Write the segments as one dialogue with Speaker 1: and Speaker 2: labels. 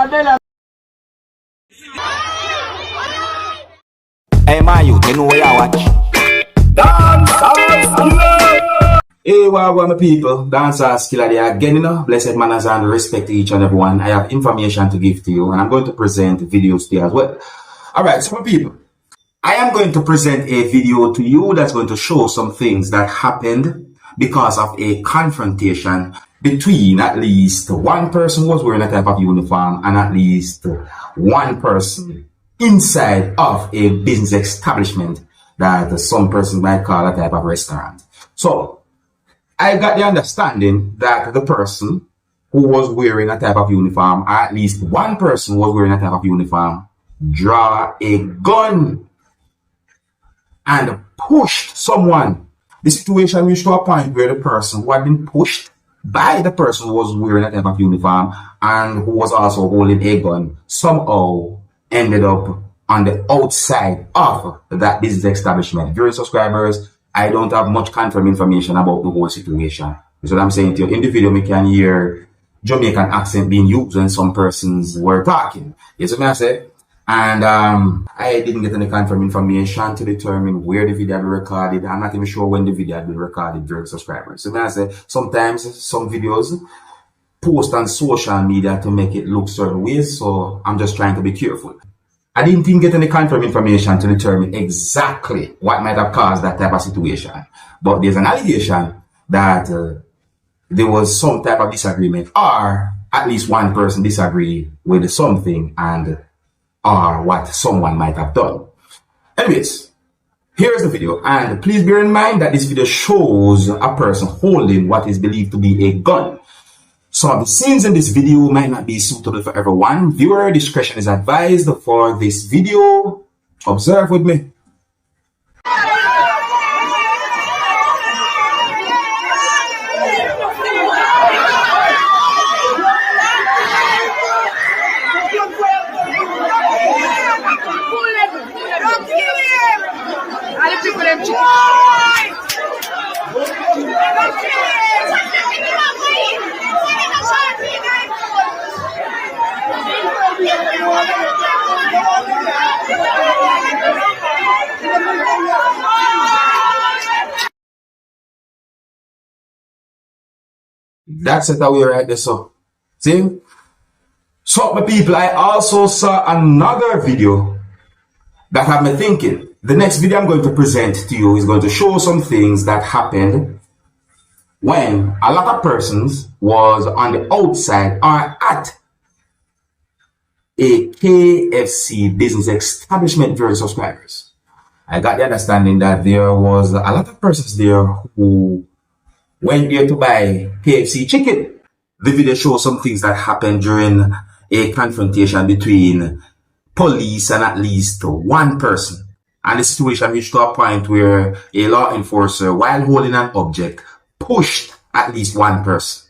Speaker 1: Hey man, you know where you watch? Dancehall skilla. Hey, what my people? Dancehall skilla there again, you know. Blessed manners and respect to each and everyone. I have information to give to you, and I'm going to present videos to you as well. Alright, so my people, I am going to present a video to you that's going to show some things that happened because of a confrontation between at least one person who was wearing a type of uniform and at least one person inside of a business establishment that some persons might call a type of restaurant. So I got the understanding that the person who was wearing a type of uniform, or at least one person who was wearing a type of uniform, draw a gun and pushed someone. The situation reached to a point where the person who had been pushed by the person who was wearing a type of uniform and who was also holding a gun somehow ended up on the outside of that business establishment. Viewers, subscribers, I don't have much confirmed information about the whole situation. That's what I'm saying to you. In the video, we can hear Jamaican accent being used when some persons were talking. Yes, what I say? And I didn't get any confirmed information to determine where the video had been recorded. I'm not even sure when the video had been recorded, viewers, subscribers. So I say, sometimes some videos post on social media to make it look certain ways, so I'm just trying to be careful. I didn't get any confirmed information to determine exactly what might have caused that type of situation. But there's an allegation that there was some type of disagreement, or at least one person disagreed with something and or what someone might have done. Anyways, here's the video, and please bear in mind that this video shows a person holding what is believed to be a gun. Some of the scenes in this video might not be suitable for everyone. Viewer discretion is advised for this video. Observe with me. That's it away right there, so see? So my people, I also saw another video that had me thinking. The next video I'm going to present to you is going to show some things that happened when a lot of persons was on the outside or at a KFC business establishment, viewers, subscribers. I got the understanding that there was a lot of persons there who went there to buy KFC chicken. The video shows some things that happened during a confrontation between police and at least one person. And the situation reached to a point where a law enforcer, while holding an object, pushed at least one person.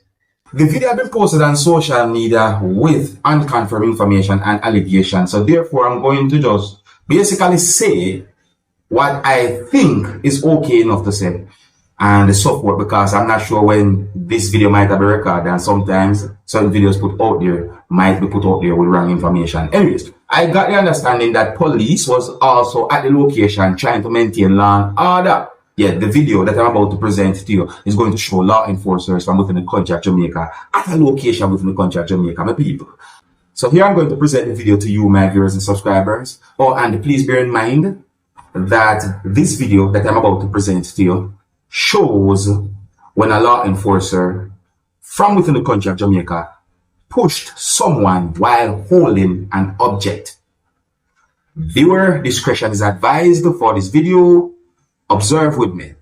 Speaker 1: The video had been posted on social media with unconfirmed information and allegations. So therefore, I'm going to just basically say what I think is okay enough to say and so forth, because I'm not sure when this video might have been recorded, and sometimes certain videos put out there might be put out there with wrong information. Anyways, I got the understanding that police was also at the location trying to maintain law and order. Yeah, the video that I'm about to present to you is going to show law enforcers from within the country of Jamaica at a location within the country of Jamaica, my people. So here I'm going to present the video to you, my viewers and subscribers. Oh, and please bear in mind that this video that I'm about to present to you shows when a law enforcer from within the country of Jamaica pushed someone while holding an object. Viewer discretion is advised for this video. Observe with me.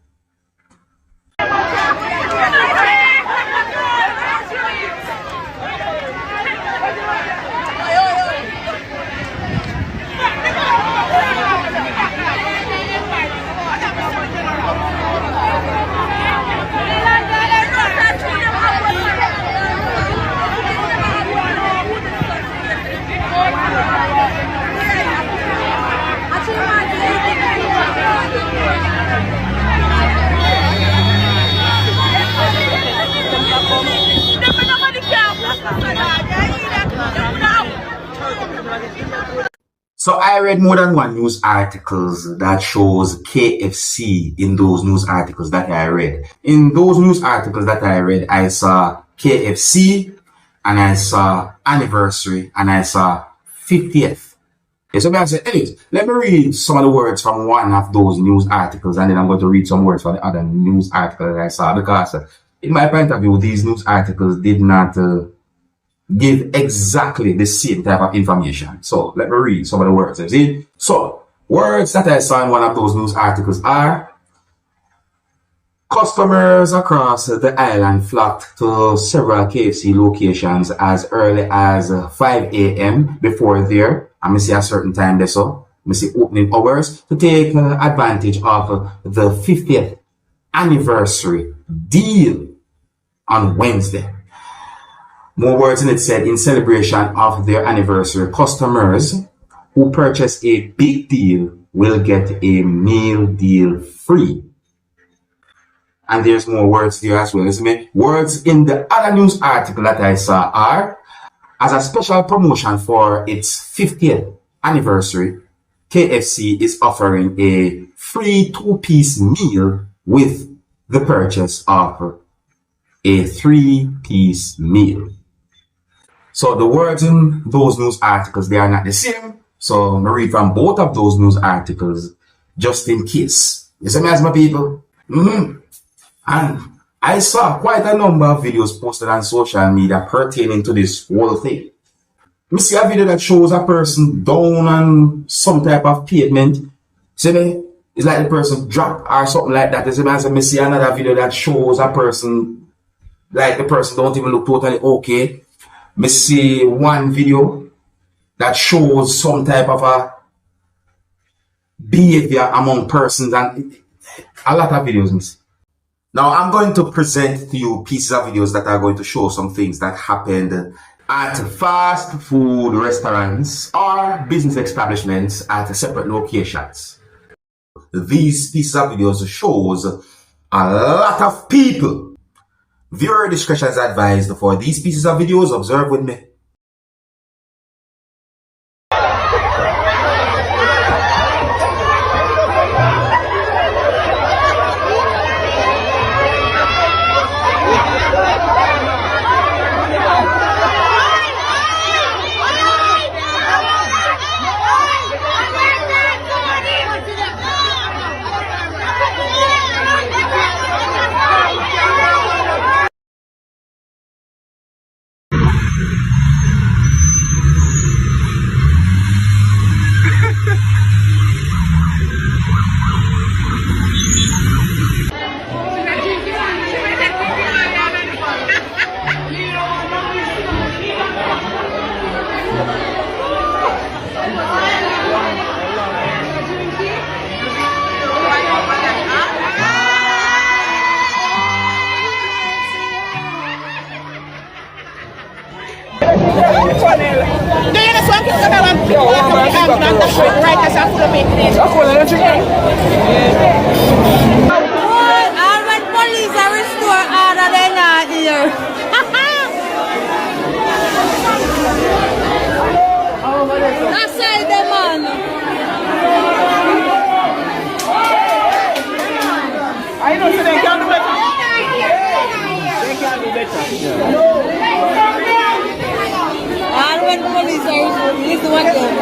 Speaker 1: So I read more than one news articles that shows KFC in those news articles that I read. In those news articles that I read, I saw KFC and I saw anniversary and I saw 50th. Okay, so I said, anyways, let me read some of the words from one of those news articles and then I'm going to read some words from the other news article that I saw because in my point of view, these news articles did not give exactly the same type of information. So let me read some of the words. You see? So words that I saw in one of those news articles are: customers across the island flocked to several KFC locations as early as 5 a.m. before there. I see a certain time there, so I see opening hours to take advantage of the 50th anniversary deal on Wednesday. More words in it said, in celebration of their anniversary, customers who purchase a big deal will get a meal deal free. And there's more words there as well. Words in the other news article that I saw are: as a special promotion for its 50th anniversary, KFC is offering a free 2-piece meal with the purchase of a 3-piece meal. So the words in those news articles, they are not the same. So I'm going to read from both of those news articles just in case. You see me as my people? And I saw quite a number of videos posted on social media pertaining to this whole thing. Me see a video that shows a person down on some type of pavement. See me? It's like the person dropped or something like that. You see me? As I see another video that shows a person, like the person don't even look totally okay. Me see one video that shows some type of a behavior among persons, and a lot of videos, miss. Now I'm going to present to you pieces of videos that are going to show some things that happened at fast food restaurants or business establishments at separate locations. These pieces of videos shows a lot of people. Viewer discretion is advised for these pieces of videos. Observe with me.
Speaker 2: When police are restore order, they're not here. That's it, them man.
Speaker 3: I know so they can't do better. They can't do better.
Speaker 2: And when police are restore, this one them.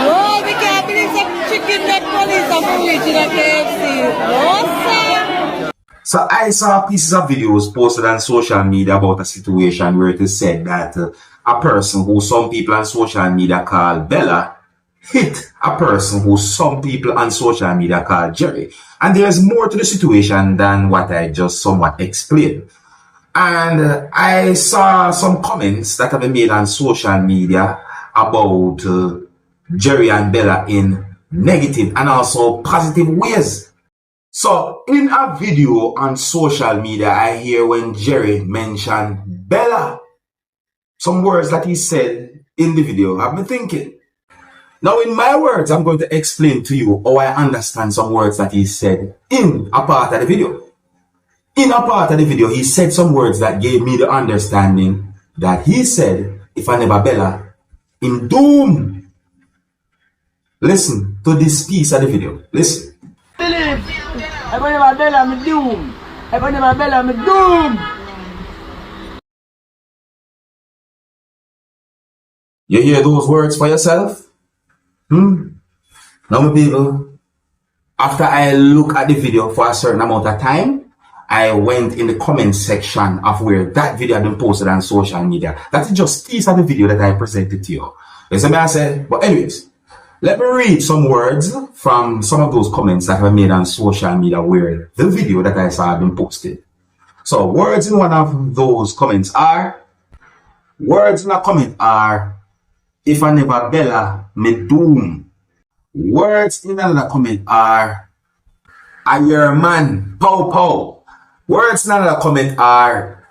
Speaker 2: Oh, we can't believe some chicken that police are for reaching a KFC. No, sir.
Speaker 1: So I saw pieces of videos posted on social media about a situation where it is said that a person who some people on social media call Bella hit a person who some people on social media call Jerry. And there's more to the situation than what I just somewhat explained. And I saw some comments that have been made on social media about Jerry and Bella in negative and also positive ways. So in a video on social media, I hear when Jerry mentioned Bella, some words that he said in the video have me thinking. Now in my words, I'm going to explain to you how I understand some words that he said in a part of the video. In a part of the video, he said some words that gave me the understanding that he said, if I never Bella, in doom. Listen to this piece of the video. Listen.
Speaker 3: Believe. Everybody my bell, I'm doom. Everybody my bell, I'm doom.
Speaker 1: You hear those words for yourself? Now, my people, after I look at the video for a certain amount of time, I went in the comment section of where that video had been posted on social media. That is just a piece of the video that I presented to you. Listen, I said, but anyways, let me read some words from some of those comments that were made on social media where the video that I saw had been posted. So, words in one of those comments are, if I never bella, me doom. Words in another comment are, I your man, pow pow. Words in another comment are,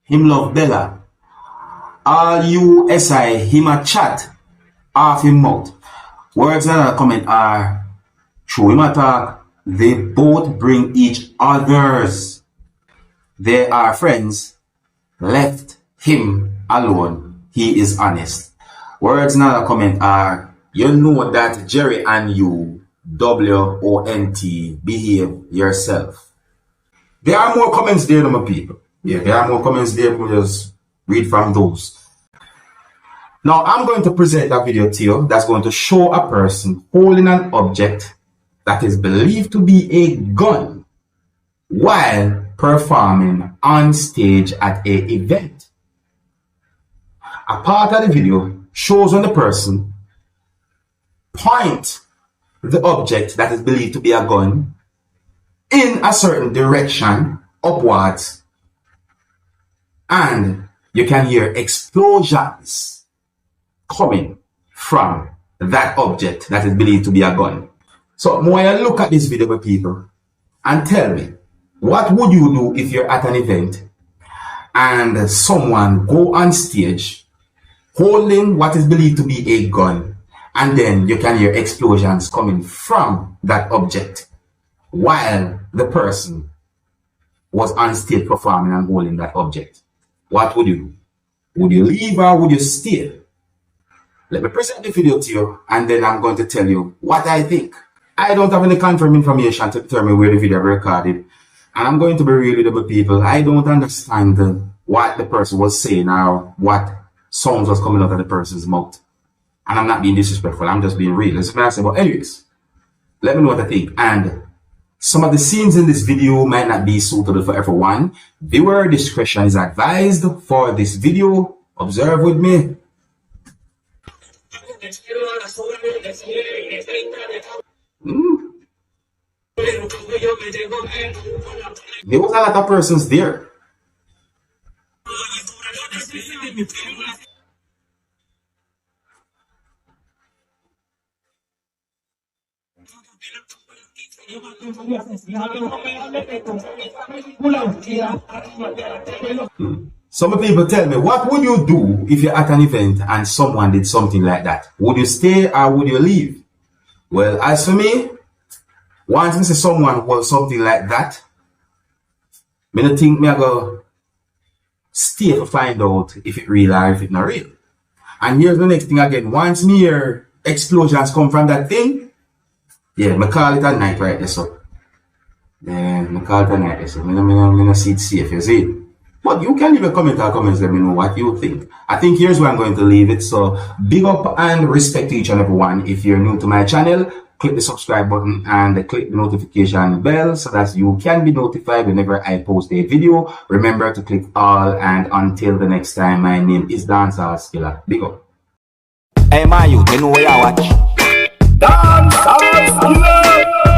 Speaker 1: him love Bella. All you SI, him a chat, off him mouth. Words in another comment are, through him a talk, they both bring each others. They are friends, left him alone, he is honest. Words in another comment are, you know that Jerry and you, WONT, behave yourself. There are more comments there, my people. Yeah, there are more comments there. We'll just read from those. Now, I'm going to present a video to you that's going to show a person holding an object that is believed to be a gun while performing on stage at an event. A part of the video shows when the person point the object that is believed to be a gun in a certain direction upwards, and you can hear explosions coming from that object that is believed to be a gun. So when I look at this video, with people, and tell me, what would you do if you're at an event and someone go on stage holding what is believed to be a gun, and then you can hear explosions coming from that object while the person was on stage performing and holding that object? What would you do? Would you leave or would you stay? Let me present the video to you, and then I'm going to tell you what I think. I don't have any confirmed information to determine where the video was recorded, and I'm going to be real with the people. I don't understand what the person was saying or what sounds was coming out of the person's mouth. And I'm not being disrespectful, I'm just being real. That's what I say. But anyways, let me know what I think. And some of the scenes in this video might not be suitable for everyone. Viewer discretion is advised for this video. Observe with me. There was a lot of persons there. Some people tell me, what would you do if you're at an event and someone did something like that? Would you stay or would you leave? Well, as for me, once I see someone was something like that, I don't think I go stay to find out if it real or if it's not real. And here's the next thing again. Once me hear explosions come from that thing, yeah, I call it a night right there, so. Yeah, I call it a night there, so. I don't see it safe, you see it. But you can leave a comment or comments, let me know what you think. I think here's where I'm going to leave it. So big up and respect to each and every one. If you're new to my channel, click the subscribe button and click the notification bell so that you can be notified whenever I post a video. Remember to click all, and until the next time, my name is Dancehall Skilla. Big up.
Speaker 4: Hey, my youth, you know where you watch. Dancehall Skilla.